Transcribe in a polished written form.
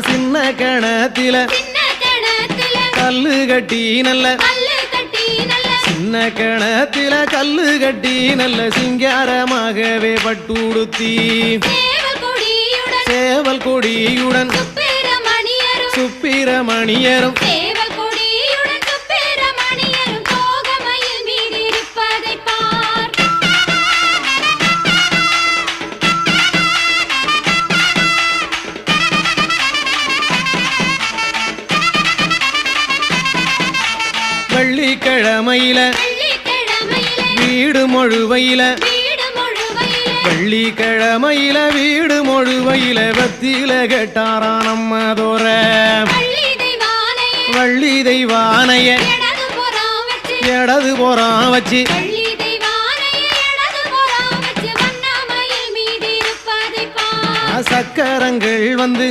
சின்ன கணத்தில கல்லு கட்டி நல்ல சின்ன கணத்தில கல்லு கட்டி நல்ல சிங்காரமாகவே பட்டுடுத்தி சேவல் கொடியுடன் சுப்பிரமணியரும் வெள்ளிக்கிழமையில வீடு மொழுவையில வெள்ளிக்கிழமையில வீடு மொழுவையில வெத்தில கேட்டாராம் நம்மதோர வள்ளி தெய்வானைய இடது போறான் வச்சு சக்கரங்கள் வந்து